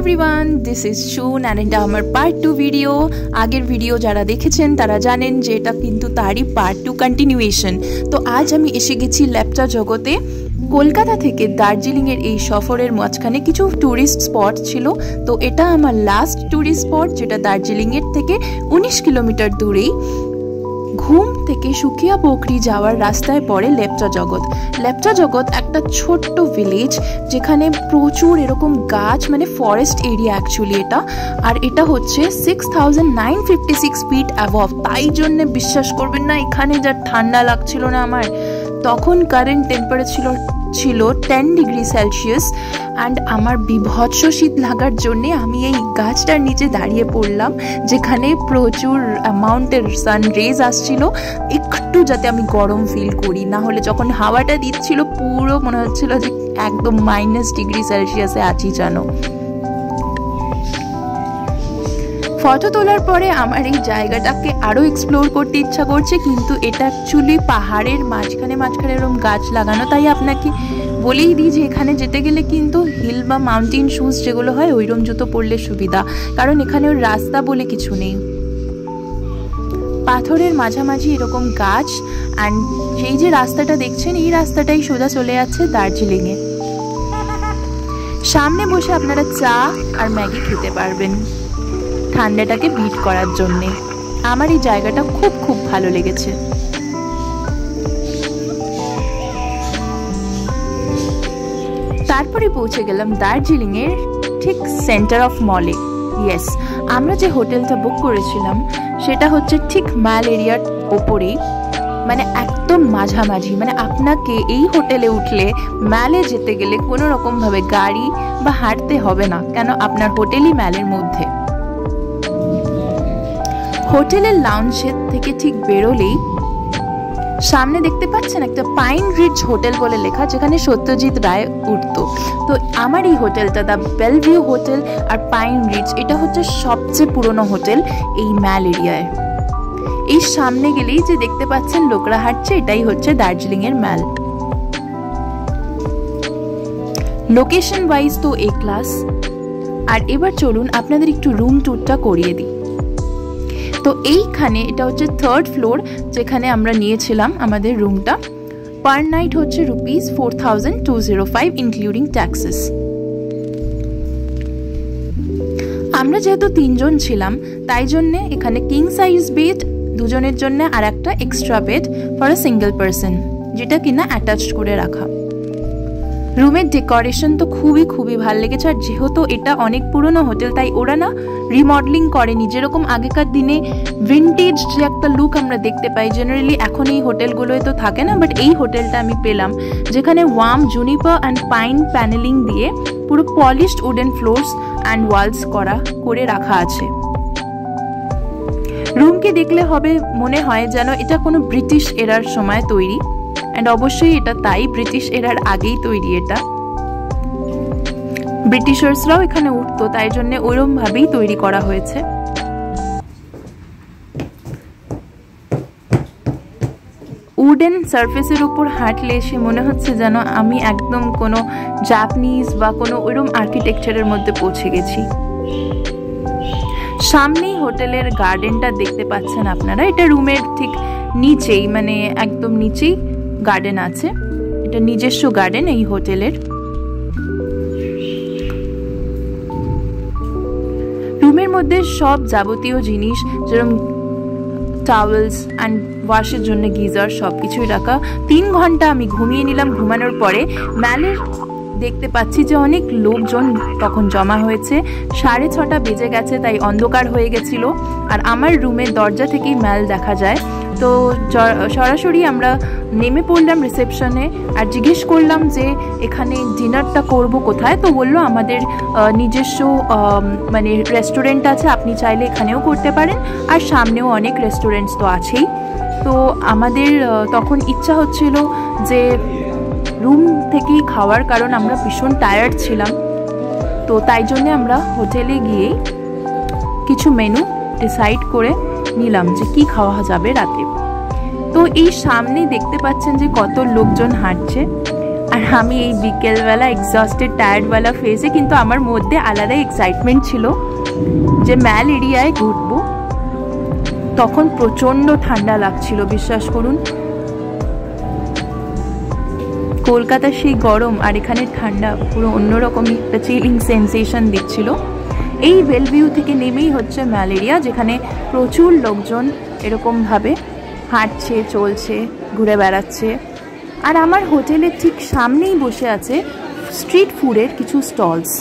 Everyone, this is শুন and এটা আমার পার্ট 2 ভিডিও। আগের ভিডিও যারা দেখেছেন তারা জানেন যে এটা কিন্তু তারই পার্ট 2 কন্টিনিউয়েশন। তো আজ আমি এসে গেছি লেপচা জগতে। কলকাতা থেকে দার্জিলিংয়ের এই সফরের মাঝখানে কিছু ট্যুরিস্ট স্পট ছিল, তো এটা আমার লাস্ট ট্যুরিস্ট স্পট, যেটা দার্জিলিংয়ের থেকে 19 কিলোমিটার দূরেই। ঘুম থেকে সুকিয়া পোখরি যাওয়ার রাস্তায় পড়ে লেপচা জগৎ। লেপচা জগৎ একটা ছোট্ট ভিলেজ, যেখানে প্রচুর এরকম গাছ, মানে ফরেস্ট এরিয়া অ্যাকচুয়ালি এটা। আর এটা হচ্ছে 6956 ফিট অ্যাবভ। তাই জন্যে বিশ্বাস করবেন না, এখানে যা ঠান্ডা লাগছিল না আমার, তখন কারেন্ট টেম্পারেচার ছিল 10 ডিগ্রি সেলসিয়াস। অ্যান্ড আমার বিভৎস শীত লাগার জন্যে আমি এই গাছটার নিচে দাঁড়িয়ে পড়লাম, যেখানে প্রচুর অ্যামাউন্টের সান রেজ আসছিল, একটু যাতে আমি গরম ফিল করি। না হলে যখন হাওয়াটা দিচ্ছিল পুরো মনে হচ্ছিল যে একদম -ডিগ্রি সেলসিয়াসে আছি জানো। ফটো তোলার পরে আমার এই জায়গাটাকে আরও এক্সপ্লোর করতে ইচ্ছা করছে, কিন্তু এটা অ্যাকচুয়ালি পাহাড়ের মাঝখানে এরকম গাছ লাগানো। তাই আপনাকে বলেই দিই যে এখানে যেতে গেলে কিন্তু হিল বা মাউন্টেন শুজ যেগুলো হয় ওইরকম জুতো পরলে সুবিধা, কারণ এখানে ওর রাস্তা বলে কিছু নেই। পাথরের মাঝামাঝি এরকম গাছ, অ্যান্ড সেই যে রাস্তাটা দেখছেন এই রাস্তাটাই সোজা চলে যাচ্ছে দার্জিলিংয়ে। সামনে বসে আপনারা চা আর ম্যাগি খেতে পারবেন ঠান্ডাটাকে বিট করার জন্যে। আমার এই জায়গাটা খুব ভালো লেগেছে। তারপরে পৌঁছে গেলাম দার্জিলিংয়ের ঠিক সেন্টার অফ মলে। ইয়েস, আমরা যে হোটেলটা বুক করেছিলাম সেটা হচ্ছে ঠিক ম্যাল এরিয়ার ওপরেই, মানে একদম মাঝামাঝি। মানে আপনাকে এই হোটেলে উঠলে ম্যালে যেতে গেলে কোনো রকমভাবে গাড়ি বা হাঁটতে হবে না, কেন আপনার হোটেলই ম্যালের মধ্যে। হোটেলের লাউঞ্জের থেকে ঠিক বেরোলেই সামনে দেখতে পাচ্ছেন একটা পাইন রিজ হোটেল বলে লেখা, যেখানে সত্যজিৎ রায় উঠতো। তো আমার এই হোটেলটা দ্য বেলভিউ হোটেল আর পাইন রিজ, এটা হচ্ছে সবচেয়ে পুরনো হোটেল এই ম্যাল এরিয়ায়। এই সামনে গেলেই যে দেখতে পাচ্ছেন লোকরা হাঁটছে, এটাই হচ্ছে দার্জিলিংয়ের ম্যাল। লোকেশন ওয়াইজ তো এ ক্লাস। আর এবার চলুন আপনাদের একটু রুম ট্যুরটা করিয়ে দিই। তো এইখানে এটা হচ্ছে 3rd ফ্লোর, যেখানে আমরা নিয়েছিলাম আমাদের রুমটা। পার নাইট হচ্ছে ₹4205 ইনক্লুডিং ট্যাক্সেস। আমরা যেহেতু 3 জন ছিলাম, তাই জন্যে এখানে কিং সাইজ বেড দুজনের জন্য, আর একটা extra bed for a single person, যেটা কিনা অ্যাটাচড করে রাখা। রুমের ডেকোরেশন তো খুবই ভালো লেগেছে। আর যেহেতু এটা অনেক পুরনো হোটেল, তাই ওরা না রিমডেলিং করেনি, যেরকম আগেকার দিনে ভিন্টেজ যে একটা লুক আমরা দেখতে পাই জেনারেলি এখন এই হোটেলগুলোয় তো থাকে না, বাট এই হোটেলটা আমি পেলাম, যেখানে warm juniper and pine panelling দিয়ে পুরো polished wooden floors and walls করে রাখা আছে। রুমকে দেখলে হবে মনে হয় যেন এটা কোনো ব্রিটিশ এরার সময় তৈরি, অ্যান্ড অবশ্যই এটা তাই, ব্রিটিশ এরার আগেই তৈরি এটা। ব্রিটিশার্সরাও এখানে উঠতো, তাই জন্য ওইরকম ভাবেই তৈরি করা হয়েছে। উডেন সারফেসের উপর হাঁটলে সে মনে হচ্ছে যেন আমি একদম কোনো জাপানিজ বা কোনো ওইরকম আর্কিটেকচারের মধ্যে পৌঁছে গেছি। সামনেই হোটেলের গার্ডেনটা দেখতে পাচ্ছেন আপনারা। এটা রুমের ঠিক নিচেই, মানে একদম নিচেই গার্ডেন আছে। এটা নিজস্ব গার্ডেন এই হোটেলের। রুমের মধ্যে সব যাবতীয় জিনিস, যেরকম টাওয়েলস অ্যান্ড ওয়াশের জন্য গিজার, সব কিছুই রাখা। 3 ঘন্টা আমি ঘুমিয়ে নিলাম। ঘুমানোর পরে ম্যালের দেখতে পাচ্ছি যে অনেক লোকজন তখন জমা হয়েছে। 6:30 বেজে গেছে, তাই অন্ধকার হয়ে গেছিল। আর আমার রুমের দরজা থেকেই ম্যাল দেখা যায়। তো সরাসরি আমরা নেমে পড়লাম রিসেপশনে, আর জিজ্ঞেস করলাম যে এখানে ডিনারটা করব কোথায়। তো বললো আমাদের নিজস্ব মানে রেস্টুরেন্ট আছে, আপনি চাইলে এখানেও করতে পারেন, আর সামনেও অনেক রেস্টুরেন্টস তো আছেই। তো আমাদের তখন ইচ্ছা হচ্ছিল যে রুম থেকেই খাওয়ার, কারণ আমরা ভীষণ টায়ার্ড ছিলাম। তো তাই জন্যে আমরা হোটেলে গিয়েই কিছু মেনু ডিসাইড করে নিলাম যে কি খাওয়া যাবে রাতে। তো এই সামনে দেখতে পাচ্ছেন যে কত লোকজন হাঁটছে। আর আমি এই বিকেলবেলা এক্সস্টেড টায়ার্ডওয়ালা ফেজে, কিন্তু আমার মধ্যে আলাদাই এক্সাইটমেন্ট ছিল যে ম্যাল এরিয়ায় ঘুরবো। তখন প্রচণ্ড ঠান্ডা লাগছিল, বিশ্বাস করুন। কলকাতার সেই গরম আর এখানে ঠান্ডা পুরো অন্যরকমই একটা চিলিং সেন্সেশন দিচ্ছিল। এই বেলভিউ থেকে নেমেই হচ্ছে ম্যাল এরিয়া, যেখানে প্রচুর লোকজন এরকমভাবে হাঁটছে, চলছে, ঘুরে বেড়াচ্ছে। আর আমার হোটেলের ঠিক সামনেই বসে আছে স্ট্রিট ফুডের কিছু স্টলস।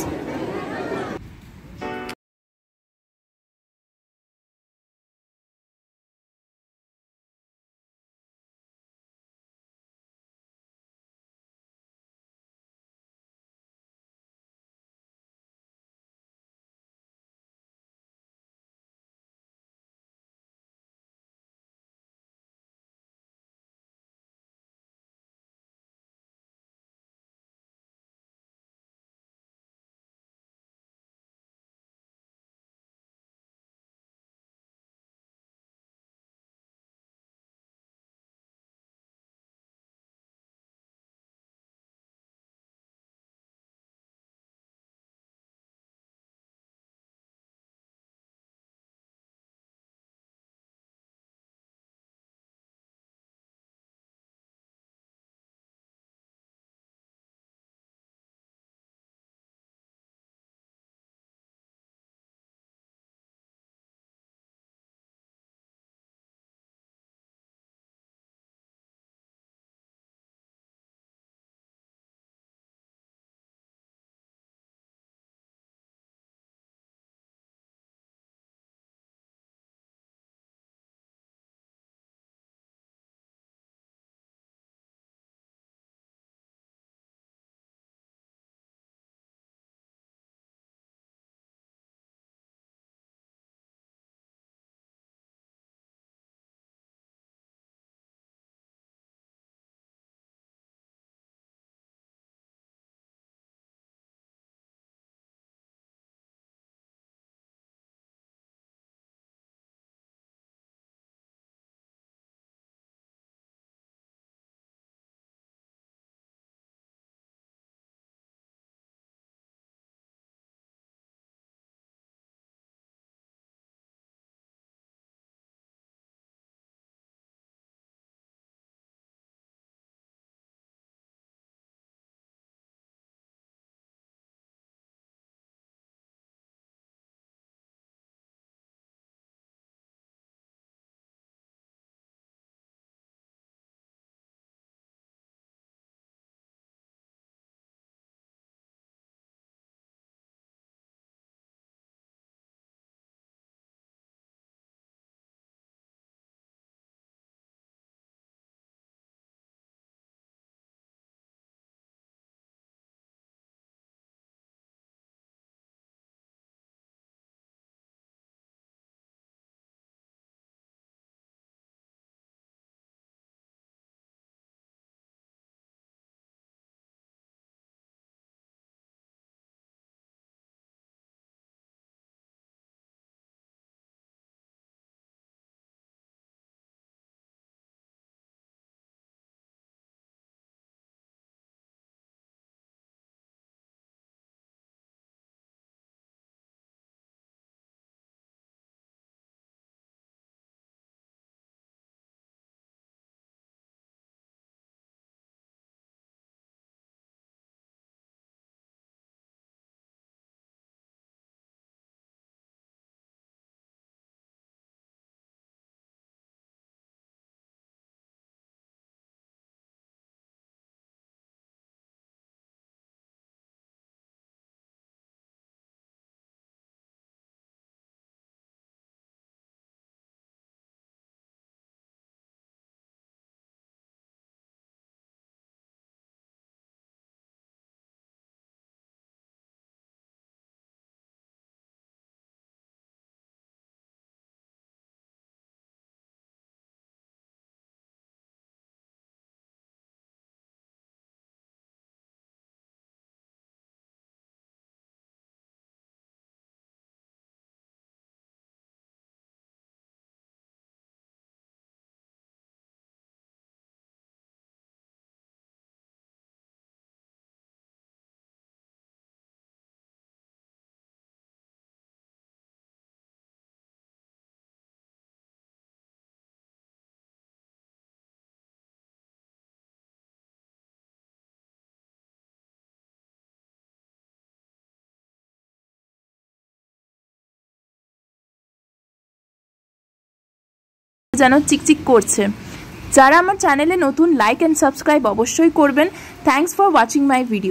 যেন চিকচিক করছে। যারা আমার চ্যানেলে নতুন, লাইক অ্যান্ড সাবস্ক্রাইব অবশ্যই করবেন। Thanks for watching my video.